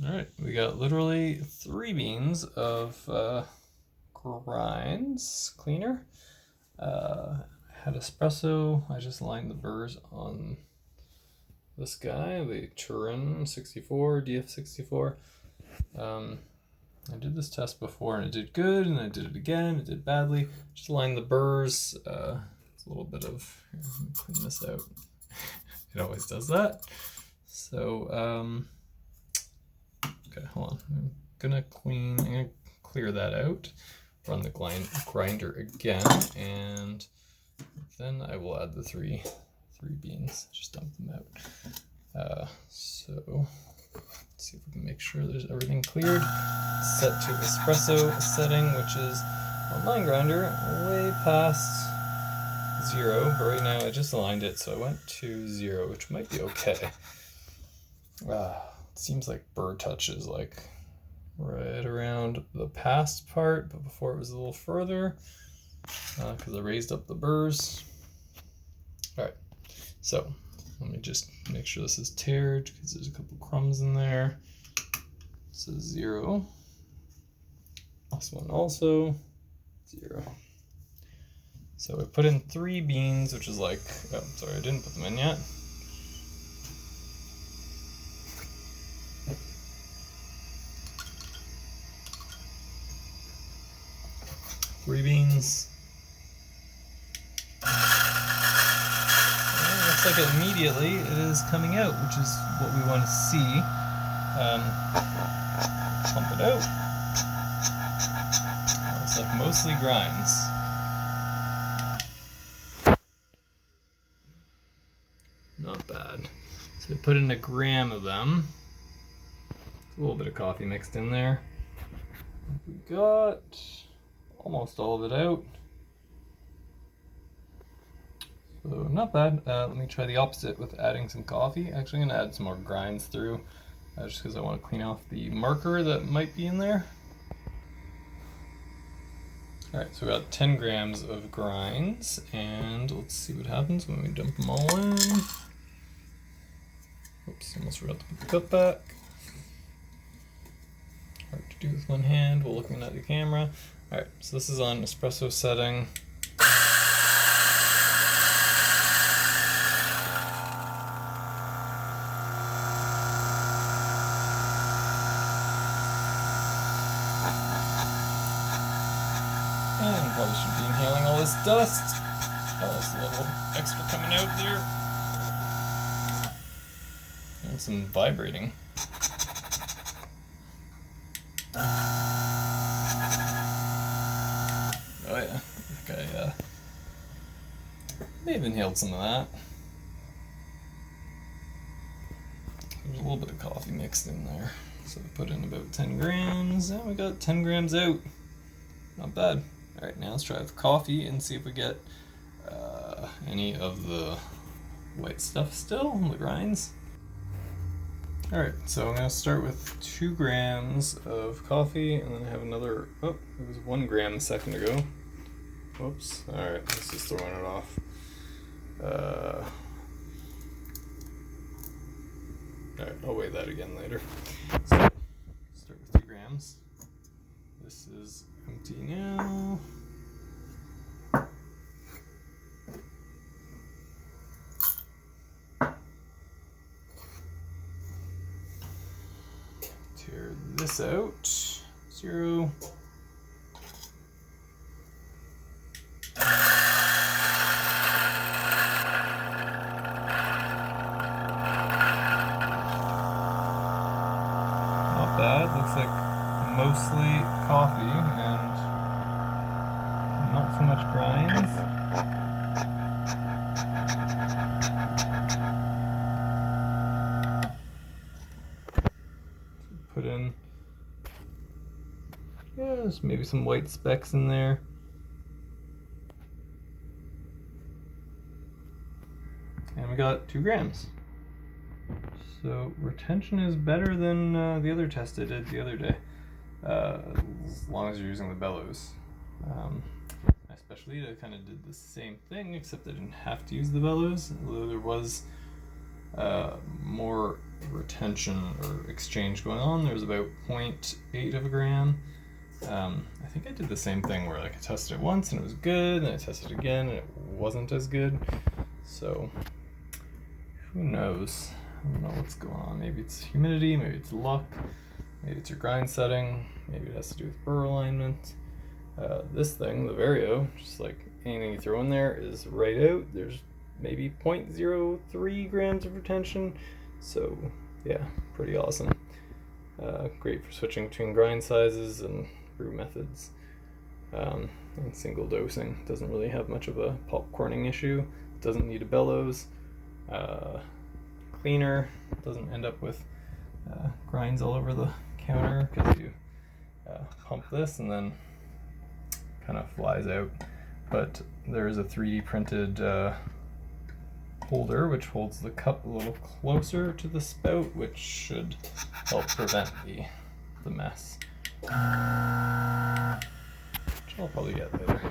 All right, we got literally 3 beans of grinds cleaner. Had espresso. I just lined the burrs on this guy, the Turin 64, DF64. I did this test before and it did good, and I did it again, it did badly. Just lined the burrs. It's a little bit of, here, let me clean this out. It always does that. So, okay, hold on. I'm gonna clear that out, run the grinder again, and then I will add the three beans, just dump them out. So let's see if we can make sure there's everything cleared. Set to espresso setting, which is on line grinder way past 0, but right now I just aligned it, so I went to 0, which might be okay. It seems like burr touch is like right around the past part, but before it was a little further, because I raised up the burrs. All right, so let me just make sure this is tiered, because there's a couple crumbs in there. This is 0. This one also 0. So I put in 3 beans, which is like, oh, sorry, I didn't put them in yet. Three beans. And it looks like immediately it is coming out, which is what we want to see. Pump it out. Looks like mostly grinds. Not bad. So I put in 1 gram of them. A little bit of coffee mixed in there. We got almost all of it out. So not bad. Let me try the opposite with adding some coffee. Actually, I'm going to add some more grinds through, just because I want to clean off the marker that might be in there. Alright, so we got 10 grams of grinds, and let's see what happens when we dump them all in. Oops, almost forgot to put the cup back. Hard to do with one hand while looking at the camera. Alright, so this is on espresso setting. And probably shouldn't be inhaling all this dust. Oh, there's a little extra coming out there. And some vibrating. Oh yeah, I think I may have inhaled some of that. There's a little bit of coffee mixed in there. So we put in about 10 grams, and we got 10 grams out. Not bad. Alright, now let's try with coffee and see if we get any of the white stuff still on the grinds. Alright, so I'm going to start with 2 grams of coffee, and then I have another, oh, it was 1 gram a second ago. Whoops, alright, let's just throwing it off. Alright, I'll weigh that again later. So, start with 2 grams. This is empty now. Tear this out. 0. Not bad. Looks like mostly coffee and not so much grinds. Put in, yes, maybe some white specks in there. And we got 2 grams. So retention is better than the other test I did the other day, as long as you're using the bellows. My specialty, I kind of did the same thing, except I didn't have to use the bellows, although there was more retention or exchange going on. There's about 0.8 of a gram. I think I did the same thing where like I tested it once and it was good, and I tested it again and it wasn't as good. So who knows? I don't know what's going on. Maybe it's humidity, maybe it's luck, maybe it's your grind setting, maybe it has to do with burr alignment. This thing, the Vario, just like anything you throw in there is right out. There's maybe 0.03 grams of retention. So yeah, pretty awesome. Great for switching between grind sizes and brew methods. And single dosing. Doesn't really have much of a popcorning issue. Doesn't need a bellows. Cleaner. Doesn't end up with grinds all over the counter because you pump this and then kind of flies out. But there is a 3D printed holder which holds the cup a little closer to the spout, which should help prevent the mess, which I'll probably get later.